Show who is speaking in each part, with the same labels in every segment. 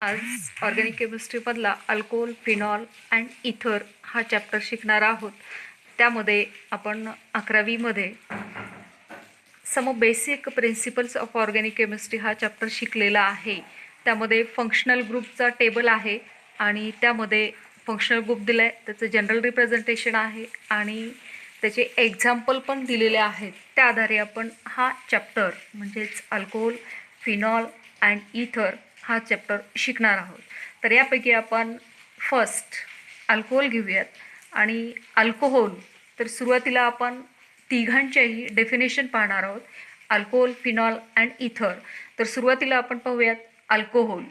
Speaker 1: आज ऑर्गॅनिक केमिस्ट्रीमधला alcohol, phenol and ether हा चॅप्टर शिकणार आहोत. त्यामध्ये आपण 11वीमध्ये some basic principles of organic chemistry हा चॅप्टर शिकलेला आहे. त्यामध्ये फंक्शनल ग्रुपचा टेबल आहे आणि त्यामध्ये फंक्शनल ग्रुप दिला आहे, त्याचं जनरल रिप्रेझेंटेशन आहे आणि त्याचे एक्झाम्पल पण दिलेले आहेत. त्या आधारे आपण हा चॅप्टर म्हणजेच अल्कोहोल, फिनॉल अँड इथर हा चॅप्टर शिकणार आहोत. तर यापैकी आपण फर्स्ट अल्कोहोल घेऊयात. आणि अल्कोहोल तर सुरुवातीला आपण तिघांच्याही डेफिनेशन पाहणार आहोत, अल्कोहोल, फिनॉल अँड इथर. तर सुरुवातीला आपण पाहूयात अल्कोहोल.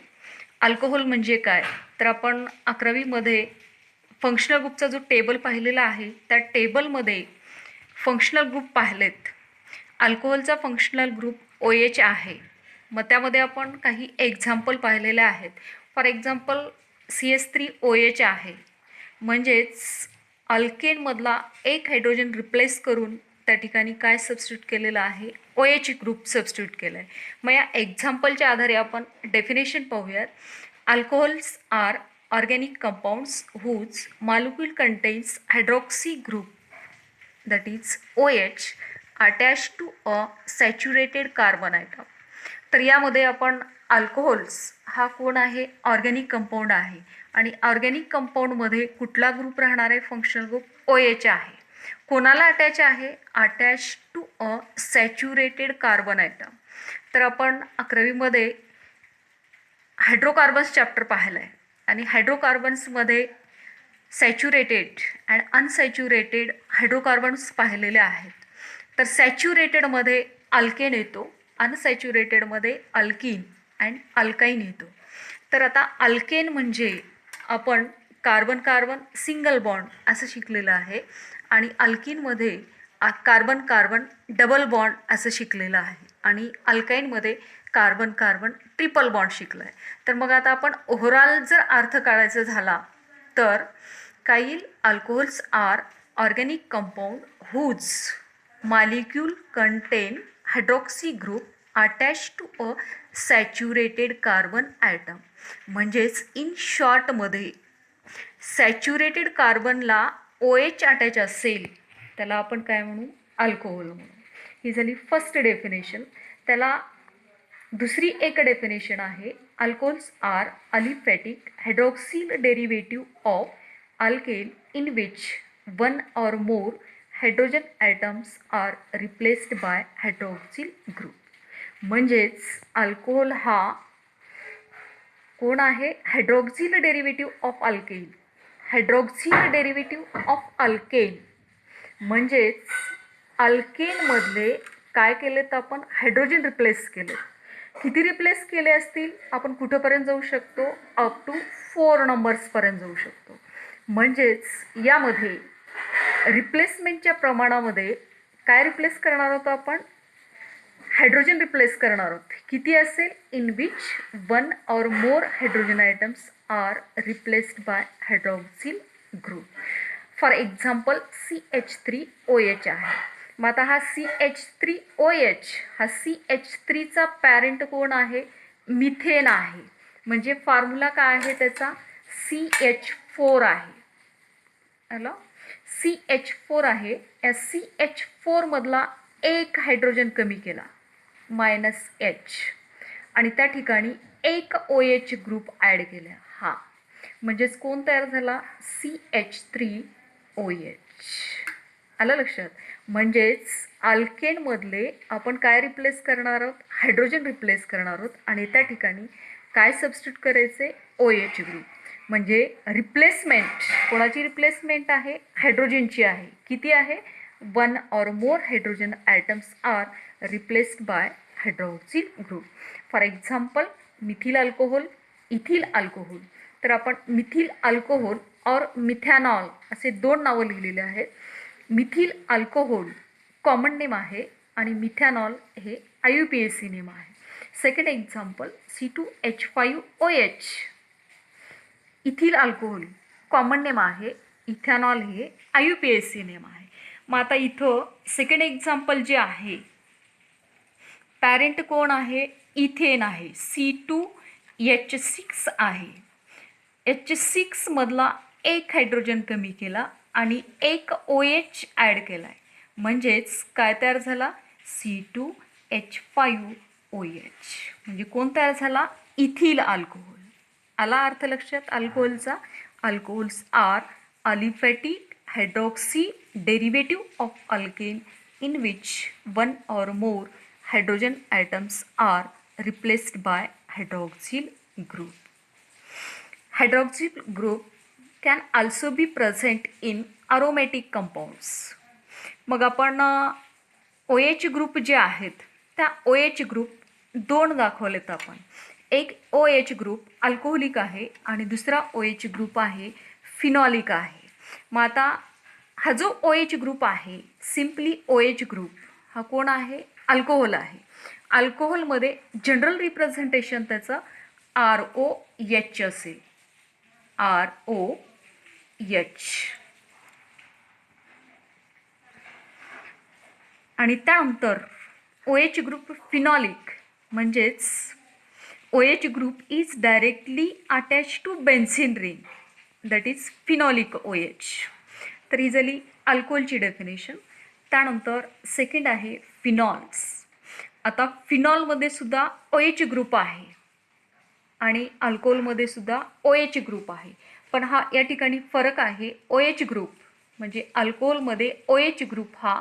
Speaker 1: अल्कोहोल म्हणजे काय, तर आपण 11वीमध्ये फंक्शनल ग्रुपचा जो टेबल पाहिलेला आहे त्या टेबलमध्ये फंक्शनल ग्रुप पाहिलेत. अल्कोहोलचा फंक्शनल ग्रुप OH आहे. मग त्यामध्ये आपण काही एक्झाम्पल पाहिलेले आहेत. फॉर एक्झाम्पल CH3OH आहे, म्हणजेच अल्केनमधला एक हायड्रोजन रिप्लेस करून त्या ठिकाणी काय सबस्टिट्यूट केलेलं आहे, OH ग्रुप सबस्टिट्यूट केलं आहे. मग या एक्झाम्पलच्या आधारे आपण डेफिनेशन पाहूयात. Alcohols are organic compounds whose molecule contains hydroxy group, that is OH, attached to a saturated carbon atom. तर यामध्ये आपण अल्कोहोल्स हा कोण आहे, ऑर्गॅनिक कंपाऊंड आहे. आणि ऑर्गॅनिक कंपाऊंडमध्ये कुठला ग्रुप राहणार आहे, फंक्शनल ग्रुप OH आहे. कोणाला अटॅच आहे, attach to a saturated carbon atom. तर आपण 11वीमध्ये हायड्रोकार्बन्स चॅप्टर पाहिलं आहे आणि हायड्रोकार्बन्समध्ये सॅच्युरेटेड अँड अनसॅच्युरेटेड हायड्रोकार्बन्स पाहिलेले आहेत. तर सॅच्युरेटेडमध्ये अल्केन येतो, अनसॅच्युरेटेडमध्ये अल्कीन अँड अल्काईन येतो. तर आता अल्केन म्हणजे आपण कार्बन कार्बन सिंगल बॉन्ड असं शिकलेलं आहे आणि अल्कीनमध्ये कार्बन कार्बन डबल बॉन्ड असं शिकलेलं आहे आणि अल्काईनमध्ये कार्बन कार्बन ट्रिपल बॉन्ड शिकलं आहे. तर मग आता आपण ओव्हरऑल जर अर्थ काढायचा झाला तर काय येईल, alcohols are organic compound whose molecule contain hydroxy group attached to a saturated carbon atom. म्हणजेच इन शॉर्टमध्ये सॅच्युरेटेड कार्बनला OH अटॅच असेल त्याला आपण काय म्हणू, अल्कोहोल म्हणू. ही झाली फर्स्ट डेफिनेशन. त्याला दुसरी एक डेफिनेशन आहे, alcohols are aliphatic hydroxyl derivative of alkane in which one or more hydrogen atoms are replaced by hydroxyl group. म्हणजेच अल्कोहोल हा कोण आहे, hydroxyl derivative of alkane. Hydroxyl derivative of alkane म्हणजेच अल्केनमधले काय केले तर आपण हायड्रोजन रिप्लेस केले. किती रिप्लेस केले असतील, आपण कुठंपर्यंत जाऊ शकतो, अप टू 4 नंबर्सपर्यंत जाऊ शकतो. म्हणजेच यामध्ये रिप्लेसमेंटच्या प्रमाणामध्ये काय रिप्लेस करणार होतो आपण, हायड्रोजन रिप्लेस करणार आहोत. किती असेल, in which one or more hydrogen atoms are replaced by hydroxyl group. For example CH3OH आहे. मग आता हा CH3OH हा CH3चा पॅरेंट कोण आहे, मिथेन आहे. म्हणजे फॉर्म्युला काय आहे त्याचा, CH4 आहे. हॅलो, CH4 आहे. या CH4 मधला एक हायड्रोजन कमी केला, -H, आणि त्या ठिकाणी एक OH ग्रुप ॲड केला. हा म्हणजेच कोण तयार झाला, CH3OH. आलं लक्षात. म्हणजेच अल्केनमधले आपण काय रिप्लेस करणार आहोत, हायड्रोजन रिप्लेस करणार आहोत आणि त्या ठिकाणी काय सबस्टिट्यूट करायचे, OH ग्रुप. म्हणजे रिप्लेसमेंट कोणाची रिप्लेसमेंट आहे, हायड्रोजनची आहे. किती आहे, one or more hydrogen atoms are replaced by hydroxyl group. For example methyl alcohol, ethyl alcohol. तर आपण मिथिल अल्कोहोल और मिथॅनॉल असे 2 नावं लिहिलेले आहेत. मिथिल अल्कोहोल कॉमन नेम आहे आणि मिथॅनॉल हे IUPAC नेम आहे. Second example C2H5OH, ethyl alcohol common name आहे, इथॅनॉल हे IUPAC नेम आहे. मग आता इथं सेकंड एक्झाम्पल जे आहे, पॅरेंट कोण आहे, इथेन आहे, C2 H6 आहे. H6 मधला एक हायड्रोजन कमी केला आणि एक OH ॲड केला आहे. म्हणजेच काय तयार झाला? C2H5OH. म्हणजे कोण तयार झाला? Ethyl alcohol. आला अर्थ लक्षात अल्कोहोलचा? Alcohols are aliphatic hydroxy derivative of alkane in which one or more hydrogen atoms are replaced by hydroxyl group. Hydroxyl group can also be present in aromatic compounds. मग आपण OH ग्रुप जे आहेत त्या OH group दोन दाखवलेत आपण. एक OH group alcoholic आहे आणि दुसरा OH ग्रुप आहे फिनॉलिक आहे. मग आता हा जो OH ग्रुप आहे, सिम्पली OH ग्रुप हा कोण आहे? अल्कोहोल आहे. अल्कोहोलमध्ये जनरल रिप्रेझेंटेशन त्याचं ROH असेल. ROH. आणि त्यानंतर OH ग्रुप फिनॉलिक म्हणजेच OH group is directly attach to benzene ring, that is phenolic OH. तर ही झाली अल्कोहोलची डेफिनेशन. त्यानंतर सेकंड आहे फिनॉल्स. आता फिनॉलमध्ये सुद्धा OH ग्रुप आहे आणि अल्कोहोलमध्ये सुद्धा OH ग्रुप आहे. पण हा या ठिकाणी फरक आहे. OH ग्रुप म्हणजे अल्कोहोलमध्ये OH ग्रुप हा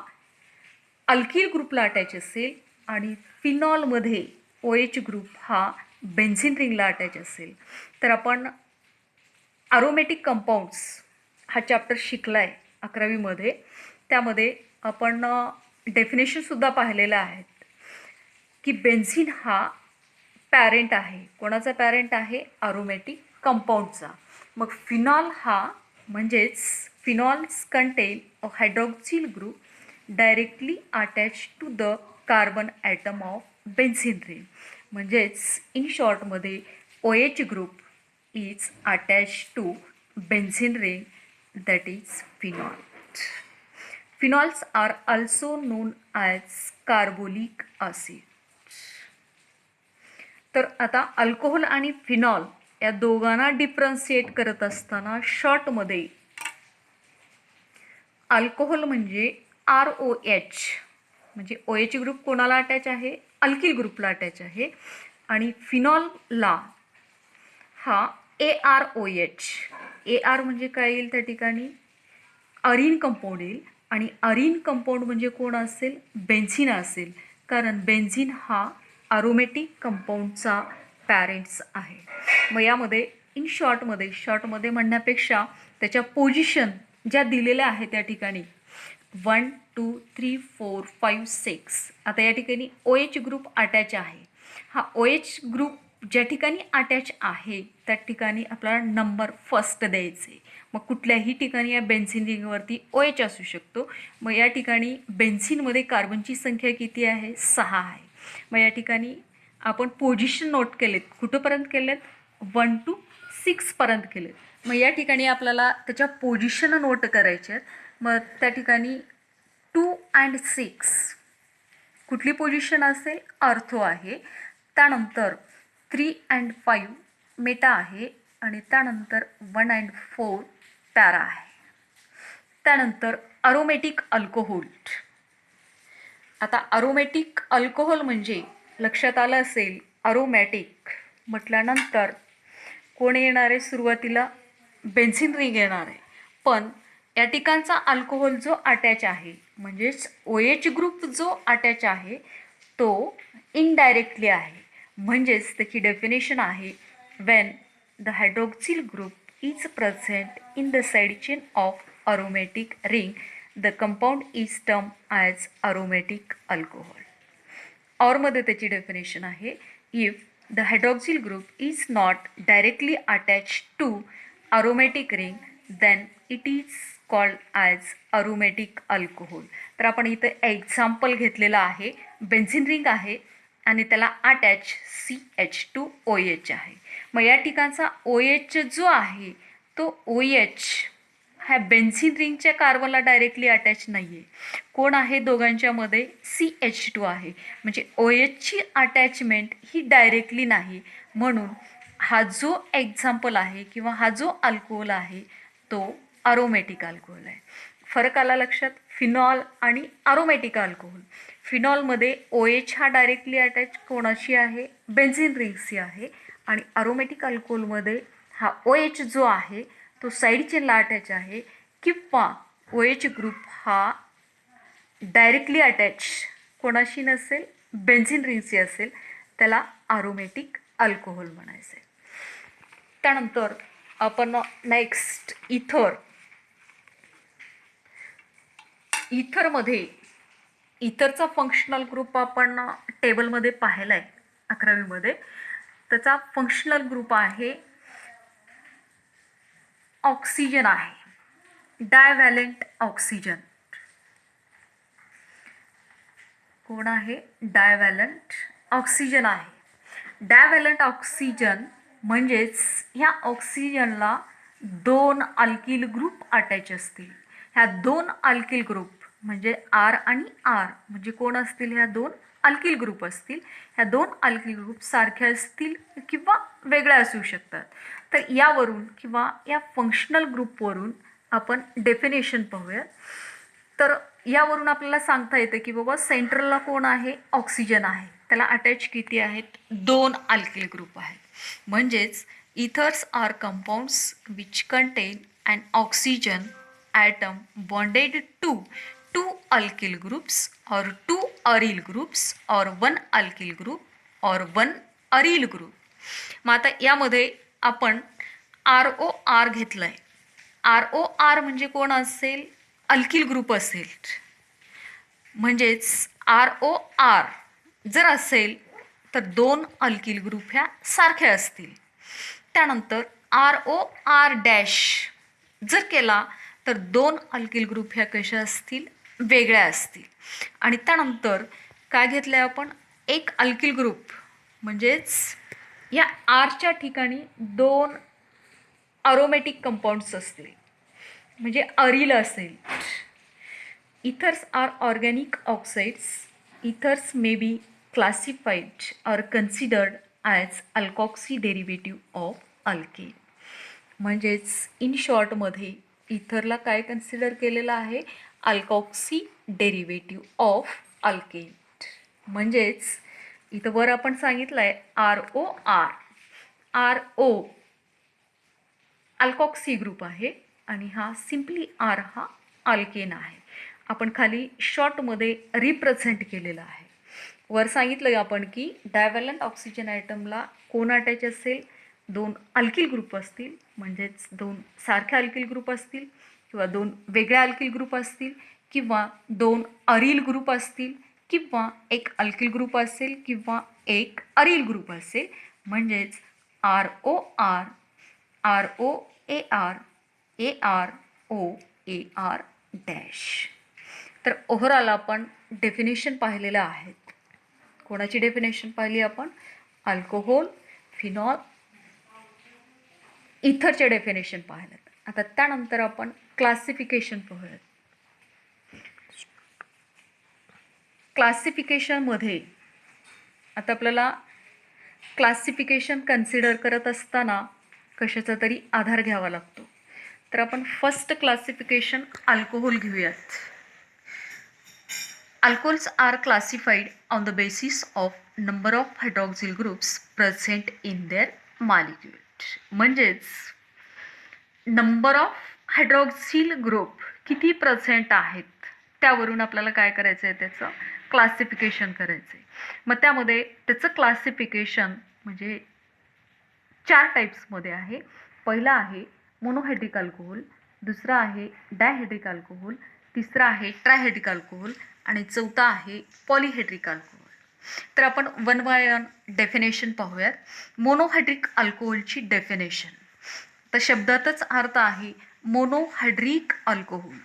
Speaker 1: अल्किल ग्रुपला अटॅच असेल आणि फिनॉलमध्ये OH ग्रुप हा बेन्झीन रिंगला अटॅच असेल. तर आपण अरोमॅटिक कंपाऊंड्स हा चॅप्टर शिकला आहे 11वीमध्ये. त्यामध्ये आपण डेफिनेशनसुद्धा पाहिलेलं आहेत की बेन्झीन हा पॅरेंट आहे. कोणाचा पॅरेंट आहे? अरोमॅटिक कंपाऊंडचा. मग फिनॉल हा म्हणजेच phenols contain a hydroxyl group directly attach to the carbon atom of benzene ring. म्हणजेच इन शॉर्टमध्ये OH group is attach to benzene ring, that is phenol. Phenols are also known as carbolic acids. तर आता alcohol आणि phenol या दोघांना differentiate करत असताना शॉर्टमध्ये अल्कोहोल म्हणजे ROH म्हणजे OH ग्रुप कोणाला अटॅच आहे? अल्किल ग्रुपला अटॅच आहे. आणि फिनॉलला हा AROH. AR म्हणजे काय येईल त्या ठिकाणी? अरिन कंपाऊंड येईल. आणि अरिन कंपाऊंड म्हणजे कोण असेल? बेन्झीन असेल. कारण बेन्झीन हा अरोमॅटिक कंपाऊंडचा पॅरेंट्स आहे. मग यामध्ये इन शॉर्टमध्ये म्हणण्यापेक्षा त्याच्या पोझिशन ज्या दिलेल्या आहेत त्या ठिकाणी 1 2 3 4 5 6. आता या ठिकाणी OH ग्रुप अटॅच आहे. हा OH ग्रुप ज्या ठिकाणी अटॅच आहे त्या ठिकाणी आपल्याला नंबर फर्स्ट द्यायचे. मग कुठल्याही ठिकाणी या बेन्झीन रिंगवरती OH असू शकतो. मग या ठिकाणी बेन्झीनमध्ये कार्बनची संख्या किती आहे? 6 आहे. मग या ठिकाणी आपण पोझिशन नोट केलेत. कुठंपर्यंत केलेत? 1 to 6 पर्यंत केलेत. मग या ठिकाणी आपल्याला त्याच्या पोझिशन नोट करायच्या आहेत. मग त्या ठिकाणी 2 and 6 कुठली पोझिशन असेल? ऑर्थो आहे. त्यानंतर 3 and 5 मेटा आहे आणि त्यानंतर 1 and 4 पॅरा आहे. त्यानंतर अरोमॅटिक अल्कोहोल. आता अरोमॅटिक अल्कोहोल म्हणजे लक्षात आलं असेल अरोमॅटिक म्हटल्यानंतर कोण येणार आहे? सुरुवातीला बेन्झीन रिंग येणार आहे. पण या ठिकाणचा अल्कोहोल जो अटॅच आहे म्हणजेच OH ग्रुप जो अटॅच आहे तो इनडायरेक्टली आहे. म्हणजेच त्याची डेफिनेशन आहे when the hydroxyl group is present in the side chain of aromatic ring, the compound is termed as aromatic alcohol. और मध्ये त्याची डेफिनेशन आहे if the hydroxyl group is not directly attached to aromatic ring then it is called as aromatic alcohol. तर आपण इथं example घेतलेलं आहे. Benzene ring आहे आणि त्याला अटॅच CH2OH आहे. मग या ठिकाणचा OH जो आहे तो OH ह्या बेन्झीन रिंगच्या कार्बनला डायरेक्टली अटॅच नाही आहे. कोण आहे दोघांच्यामध्ये? CH2 आहे. म्हणजे OHची अटॅचमेंट ही डायरेक्टली नाही. म्हणून हा जो एक्झाम्पल आहे किंवा हा जो अल्कोहोल आहे तो अरोमॅटिक अल्कोहोल आहे. फरक आला लक्षात? फिनॉल आणि अरोमॅटिक अल्कोहोल. फिनॉलमध्ये OH हा डायरेक्टली अटॅच कोणाशी आहे? बेन्झिन रिंगशी आहे. आणि अरोमॅटिक अल्कोहोलमध्ये हा OH जो आहे तो साईड चेनला अटॅच आहे किंवा OH ग्रुप हा डायरेक्टली अटॅच कोणाशी नसेल? बेन्झिन रिंगशी असेल, त्याला अरोमॅटिक अल्कोहोल म्हणायचं आहे. त्यानंतर आपण नेक्स्ट इथरमध्ये इथरचा फंक्शनल ग्रुप आपण टेबलमध्ये पाहिला आहे 11वीमध्ये. त्याचा फंक्शनल ग्रुप आहे ऑक्सिजन आहे, डायव्हॅलेंट ऑक्सिजन. कोण आहे? डायव्हॅलंट ऑक्सिजन आहे. डायव्हॅलंट ऑक्सिजन म्हणजेच ह्या ऑक्सिजनला 2 अल्किल ग्रुप अटॅच असतील. ह्या 2 अल्किल ग्रुप म्हणजे R आणि R म्हणजे कोण असतील? ह्या 2 अल्किल ग्रुप असतील. ह्या 2 अल्किल ग्रुप सारख्या असतील किंवा वेगळ्या असू शकतात. तर यावरून किंवा या फंक्शनल ग्रुपवरून आपण डेफिनेशन पाहूया. तर यावरून आपल्याला सांगता येतं की बाबा सेंट्रलला कोण आहे? ऑक्सिजन आहे. त्याला अटॅच किती आहेत? 2 अल्किल ग्रुप आहेत. म्हणजेच ethers are compounds which contain an oxygen atom bonded to 2 alkyl groups और 2 अरिल ग्रुप्स और 1 अल्किल ग्रुप और 1 अरिल ग्रुप. मग आता यामध्ये आपण ROR घेतलं आहे. ROR म्हणजे कोण असेल? अल्किल ग्रुप असेल. म्हणजेच ROR जर असेल तर 2 अल्किल ग्रुप ह्या सारख्या असतील. त्यानंतर ROR डॅश जर केला तर 2 अल्किल ग्रुप ह्या कशा असतील? वेगळ्या असतील. आणि त्यानंतर काय घेतलं आहे आपण? 1 अल्किल ग्रुप म्हणजेच या Rच्या ठिकाणी 2 अरोमॅटिक कंपाऊंड्स असतील म्हणजे अरिल असेल. Ethers are organic oxides. Ethers may be classified or considered as alkoxy derivative of alkane. म्हणजेच इन शॉर्टमध्ये इथरला काय कन्सिडर केलेलं आहे? अल्कॉक्सी डेरिव्हेटिव्ह ऑफ अल्केन. म्हणजेच इथं वर आपण सांगितलं आहे ROR. RO अल्कॉक्सी ग्रुप आहे आणि हा सिम्पली R हा अल्केन आहे. आपण खाली शॉर्टमध्ये रिप्रेझेंट केलेलं आहे. वर सांगितलं आपण की डायव्हॅलंट ऑक्सिजन ॲटमला कोण अटॅच असेल? 2 अल्किल ग्रुप असतील म्हणजेच 2 सारख्या अल्किल ग्रुप असतील किंवा 2 वेगळ्या अल्किल ग्रुप असतील किंवा 2 अरिल ग्रुप असतील किंवा 1 अल्किल ग्रुप असेल किंवा 1 अरिल ग्रुप असेल. म्हणजेच ROR, ROAR, AROAR डॅश. तर ओव्हरऑल आपण डेफिनेशन पाहिलेलं आहेत. कोणाची डेफिनेशन पाहिली आपण? अल्कोहोल, फिनॉल, इथरचे डेफिनेशन पाहिलं. आता त्यानंतर आपण क्लासिफिकेशन पाहूयात. क्लासिफिकेशनमध्ये आता आपल्याला क्लासिफिकेशन कन्सिडर करत असताना कशाचा तरी आधार घ्यावा लागतो. तर आपण फर्स्ट क्लासिफिकेशन अल्कोहोल घेऊयात. Alcohols are classified on the basis of number of hydroxyl groups present in their molecule. म्हणजेच नंबर ऑफ हायड्रॉक्सिल ग्रुप किती प्रेझेंट आहेत त्यावरून आपल्याला काय करायचं आहे? त्याचं क्लासिफिकेशन करायचं आहे. मग त्यामध्ये त्याचं क्लासिफिकेशन म्हणजे 4 टाईप्समध्ये आहे. पहिला आहे मोनोहायड्रिक अल्कोहोल, दुसरा आहे डायहायड्रिक अल्कोहोल, तिसरा आहे ट्रायहायड्रिक अल्कोहोल आणि चौथा आहे पॉलिहायड्रिक अल्कोहोल. तर आपण 1 बाय 1 डेफिनेशन पाहूयात. मोनोहायड्रिक अल्कोहोलची डेफिनेशन तर शब्दातच अर्थ आहे monohydric alcohol.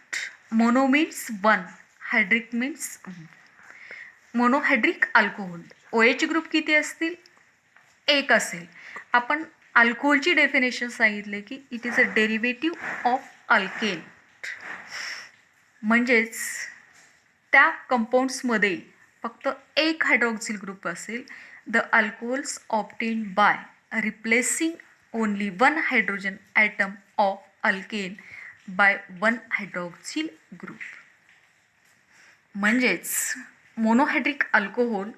Speaker 1: Mono means 1, hydric means monohydric alcohol. OH group किती असतील? 1 असेल. आपण अल्कोहोलची डेफिनेशन सांगितले की it is a derivative of alkane. म्हणजेच त्या कंपाऊंड्समध्ये फक्त 1 हायड्रॉक्सिल ग्रुप असेल. The alcohols obtained by replacing only one hydrogen atom of alkane by one hydroxyl group. म्हणजेच मोनोहायड्रिक अल्कोहोल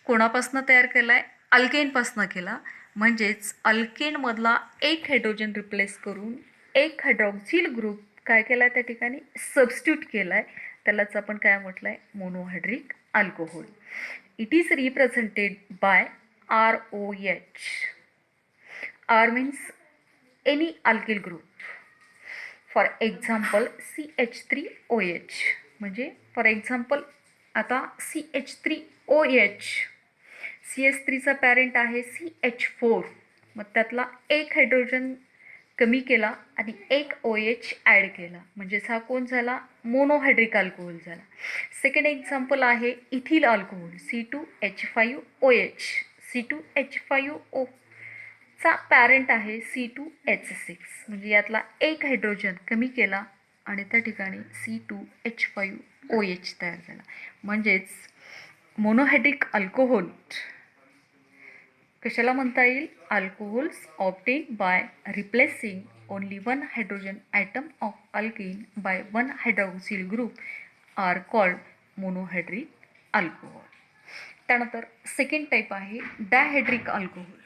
Speaker 1: कोणापासून तयार केला आहे? अल्केनपासून केला. म्हणजेच अल्केनमधला एक हायड्रोजन रिप्लेस करून एक हायड्रॉक्सिल ग्रुप काय केला आहे त्या ठिकाणी? सबस्टिट्यूट केला आहे. त्यालाच आपण काय म्हटलं आहे? Monohydric alcohol. It is represented by ROH. R means any alkyl group. For example CH3OH. म्हणजे फॉर एक्झाम्पल आता CH3OH, CH3चा पॅरेंट आहे CH4. मग त्यातला एक हायड्रोजन कमी केला आणि एक OH ॲड केला, म्हणजेच हा कोण झाला? मोनोहायड्रिक अल्कोहोल झाला. सेकंड एक्झाम्पल आहे इथिल अल्कोहोल C2H5OH. C2H5O चा पॅरेंट आहे C2H6. म्हणजे यातला एक हायड्रोजन कमी केला आणि त्या ठिकाणी C2H5OH तयार झाला. म्हणजेच मोनोहायड्रिक अल्कोहोल कशाला म्हणता येईल? Alcohols obtain by replacing only one hydrogen atom of alkane by one hydroxyl group are called monohydric alcohol. त्यानंतर सेकंड टाईप आहे डायहायड्रिक अल्कोहोल.